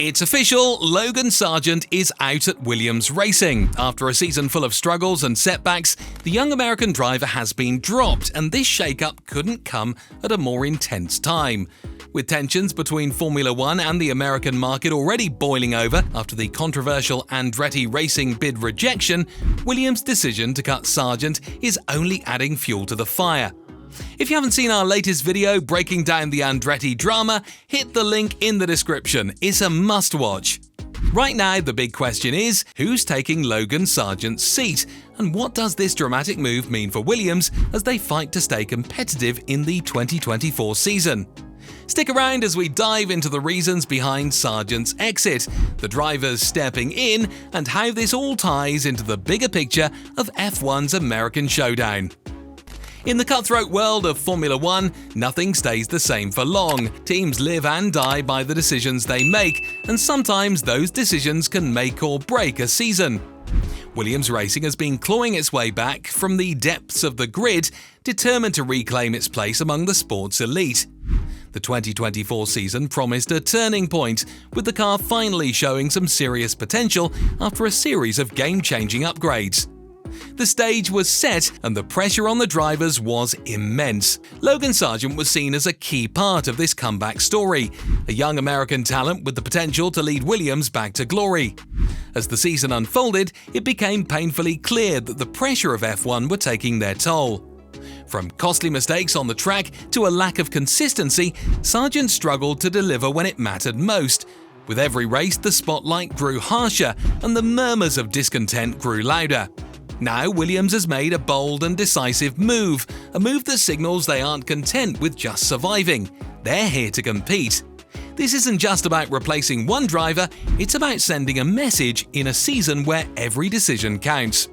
It's official, Logan Sargeant is out at Williams Racing. After a season full of struggles and setbacks, the young American driver has been dropped, and this shake-up couldn't come at a more intense time. With tensions between Formula One and the American market already boiling over after the controversial Andretti Racing bid rejection, Williams' decision to cut Sargeant is only adding fuel to the fire. If you haven't seen our latest video breaking down the Andretti drama, hit the link in the description. It's a must-watch. Right now, the big question is, who's taking Logan Sargeant's seat? And what does this dramatic move mean for Williams as they fight to stay competitive in the 2024 season? Stick around as we dive into the reasons behind Sargeant's exit, the drivers stepping in, and how this all ties into the bigger picture of F1's American showdown. In the cutthroat world of Formula One, nothing stays the same for long. Teams live and die by the decisions they make, and sometimes those decisions can make or break a season. Williams Racing has been clawing its way back from the depths of the grid, determined to reclaim its place among the sport's elite. The 2024 season promised a turning point, with the car finally showing some serious potential after a series of game-changing upgrades. The stage was set and the pressure on the drivers was immense. Logan Sargeant was seen as a key part of this comeback story, a young American talent with the potential to lead Williams back to glory. As the season unfolded, it became painfully clear that the pressure of F1 were taking their toll. From costly mistakes on the track to a lack of consistency, Sargeant struggled to deliver when it mattered most. With every race, the spotlight grew harsher and the murmurs of discontent grew louder. Now Williams has made a bold and decisive move, a move that signals they aren't content with just surviving. They're here to compete. This isn't just about replacing one driver, it's about sending a message in a season where every decision counts.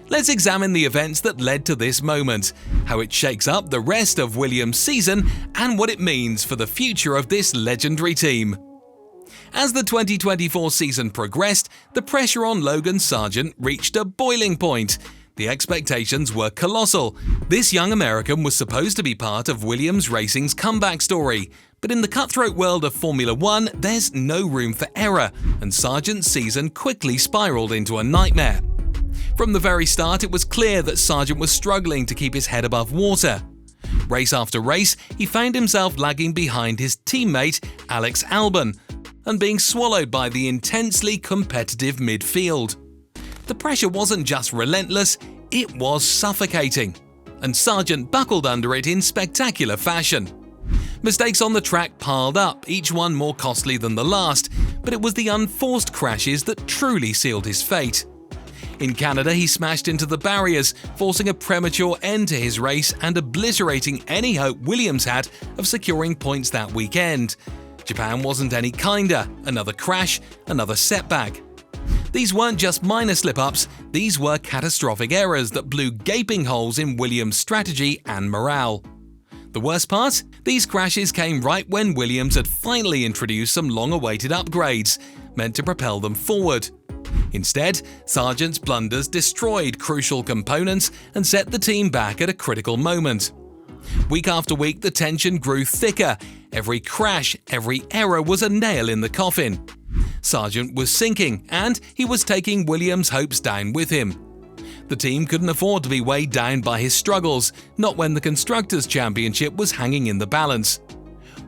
Let's examine the events that led to this moment, how it shakes up the rest of Williams' season, and what it means for the future of this legendary team. As the 2024 season progressed, the pressure on Logan Sargeant reached a boiling point. The expectations were colossal. This young American was supposed to be part of Williams Racing's comeback story. But in the cutthroat world of Formula One, there's no room for error, and Sargeant's season quickly spiraled into a nightmare. From the very start, it was clear that Sargeant was struggling to keep his head above water. Race after race, he found himself lagging behind his teammate, Alex Albon, and being swallowed by the intensely competitive midfield. The pressure wasn't just relentless, it was suffocating, and Sargeant buckled under it in spectacular fashion. Mistakes on the track piled up, each one more costly than the last, but it was the unforced crashes that truly sealed his fate. In Canada, he smashed into the barriers, forcing a premature end to his race and obliterating any hope Williams had of securing points that weekend. Japan wasn't any kinder, another crash, another setback. These weren't just minor slip-ups, these were catastrophic errors that blew gaping holes in Williams' strategy and morale. The worst part? These crashes came right when Williams had finally introduced some long-awaited upgrades, meant to propel them forward. Instead, Sargeant's blunders destroyed crucial components and set the team back at a critical moment. Week after week, the tension grew thicker. Every crash, every error was a nail in the coffin. Sargeant was sinking, and he was taking Williams' hopes down with him. The team couldn't afford to be weighed down by his struggles, not when the Constructors' Championship was hanging in the balance.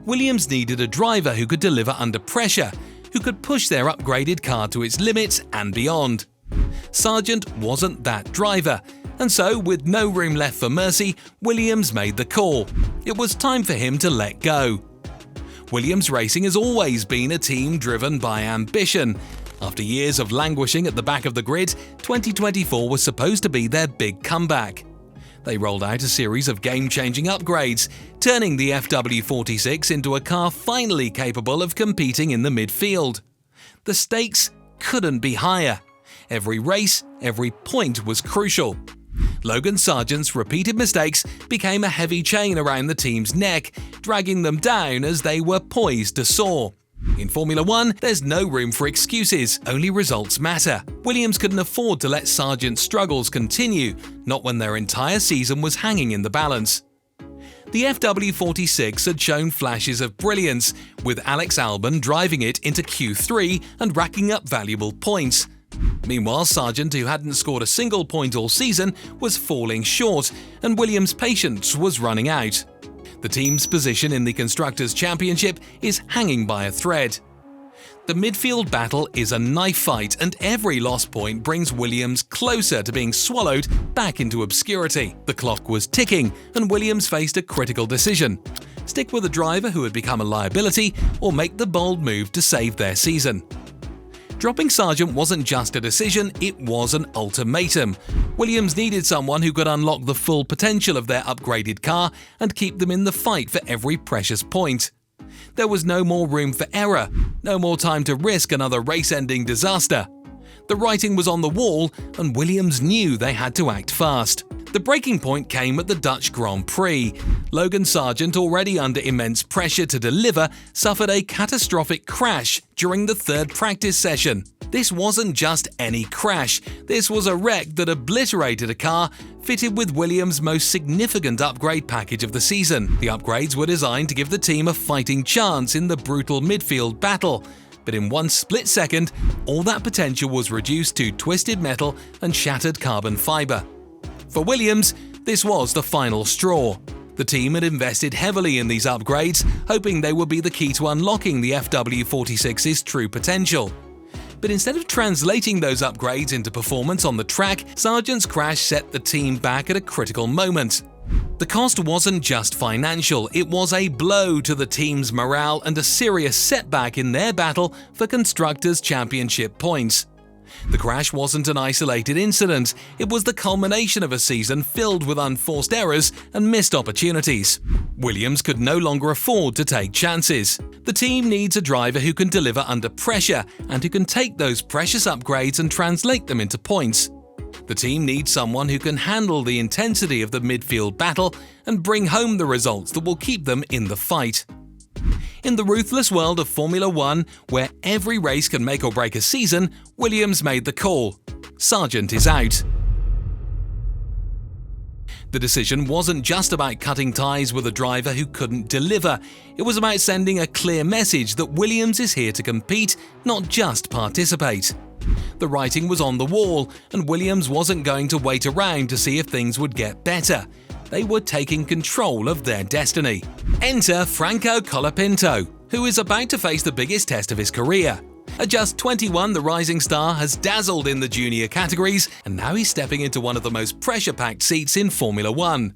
Williams needed a driver who could deliver under pressure, who could push their upgraded car to its limits and beyond. Sargeant wasn't that driver, and so, with no room left for mercy, Williams made the call. It was time for him to let go. Williams Racing has always been a team driven by ambition. After years of languishing at the back of the grid, 2024 was supposed to be their big comeback. They rolled out a series of game-changing upgrades, turning the FW46 into a car finally capable of competing in the midfield. The stakes couldn't be higher. Every race, every point was crucial. Logan Sargeant's repeated mistakes became a heavy chain around the team's neck, dragging them down as they were poised to soar. In Formula One, there's no room for excuses, only results matter. Williams couldn't afford to let Sargeant's struggles continue, not when their entire season was hanging in the balance. The FW46 had shown flashes of brilliance, with Alex Albon driving it into Q3 and racking up valuable points. Meanwhile, Sargeant, who hadn't scored a single point all season, was falling short, and Williams' patience was running out. The team's position in the Constructors' Championship is hanging by a thread. The midfield battle is a knife fight, and every lost point brings Williams closer to being swallowed back into obscurity. The clock was ticking, and Williams faced a critical decision: stick with a driver who had become a liability, or make the bold move to save their season. Dropping Sargeant wasn't just a decision, it was an ultimatum. Williams needed someone who could unlock the full potential of their upgraded car and keep them in the fight for every precious point. There was no more room for error, no more time to risk another race-ending disaster. The writing was on the wall, and Williams knew they had to act fast. The breaking point came at the Dutch Grand Prix. Logan Sargeant, already under immense pressure to deliver, suffered a catastrophic crash during the third practice session. This wasn't just any crash, this was a wreck that obliterated a car fitted with Williams' most significant upgrade package of the season. The upgrades were designed to give the team a fighting chance in the brutal midfield battle, but in one split second, all that potential was reduced to twisted metal and shattered carbon fiber. For Williams, this was the final straw. The team had invested heavily in these upgrades, hoping they would be the key to unlocking the FW46's true potential. But instead of translating those upgrades into performance on the track, Sargeant's crash set the team back at a critical moment. The cost wasn't just financial, it was a blow to the team's morale and a serious setback in their battle for Constructors' Championship points. The crash wasn't an isolated incident, it was the culmination of a season filled with unforced errors and missed opportunities. Williams could no longer afford to take chances. The team needs a driver who can deliver under pressure and who can take those precious upgrades and translate them into points. The team needs someone who can handle the intensity of the midfield battle and bring home the results that will keep them in the fight. In the ruthless world of Formula One, where every race can make or break a season, Williams made the call. Sargeant is out. The decision wasn't just about cutting ties with a driver who couldn't deliver. It was about sending a clear message that Williams is here to compete, not just participate. The writing was on the wall, and Williams wasn't going to wait around to see if things would get better. They were taking control of their destiny. Enter Franco Colapinto, who is about to face the biggest test of his career. At just 21, the rising star has dazzled in the junior categories, and now he's stepping into one of the most pressure-packed seats in Formula One.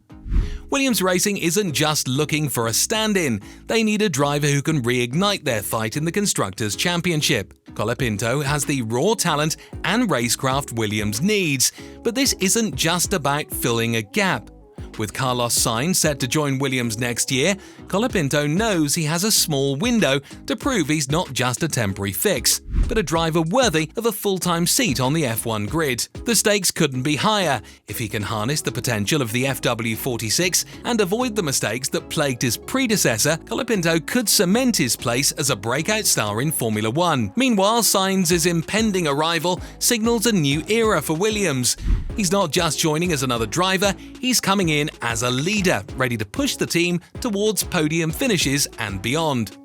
Williams Racing isn't just looking for a stand-in, they need a driver who can reignite their fight in the Constructors' Championship. Colapinto has the raw talent and racecraft Williams needs, but this isn't just about filling a gap. With Carlos Sainz set to join Williams next year, Colapinto knows he has a small window to prove he's not just a temporary fix, but a driver worthy of a full-time seat on the F1 grid. The stakes couldn't be higher. If he can harness the potential of the FW46 and avoid the mistakes that plagued his predecessor, Colapinto could cement his place as a breakout star in Formula One. Meanwhile, Sainz's impending arrival signals a new era for Williams. He's not just joining as another driver, he's coming in as a leader, ready to push the team towards podium finishes and beyond.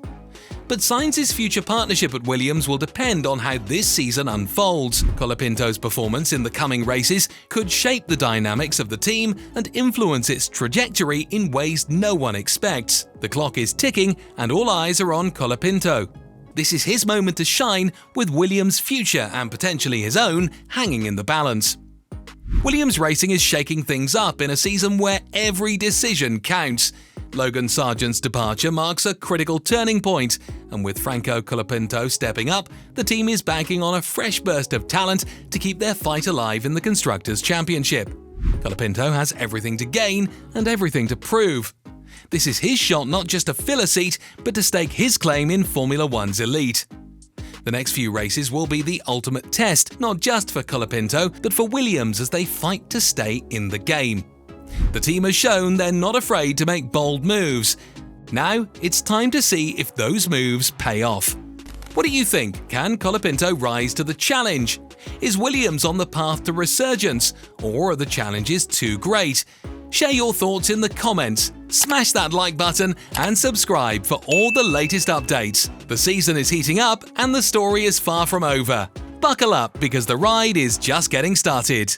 But Sainz's future partnership at Williams will depend on how this season unfolds. Colapinto's performance in the coming races could shape the dynamics of the team and influence its trajectory in ways no one expects. The clock is ticking and all eyes are on Colapinto. This is his moment to shine, with Williams' future and potentially his own hanging in the balance. Williams Racing is shaking things up in a season where every decision counts. Logan Sargeant's departure marks a critical turning point, and with Franco Colapinto stepping up, the team is banking on a fresh burst of talent to keep their fight alive in the Constructors' Championship. Colapinto has everything to gain and everything to prove. This is his shot not just to fill a seat, but to stake his claim in Formula One's elite. The next few races will be the ultimate test, not just for Colapinto, but for Williams as they fight to stay in the game. The team has shown they're not afraid to make bold moves. Now, it's time to see if those moves pay off. What do you think? Can Colapinto rise to the challenge? Is Williams on the path to resurgence, or are the challenges too great? Share your thoughts in the comments, smash that like button, and subscribe for all the latest updates. The season is heating up and the story is far from over. Buckle up because the ride is just getting started.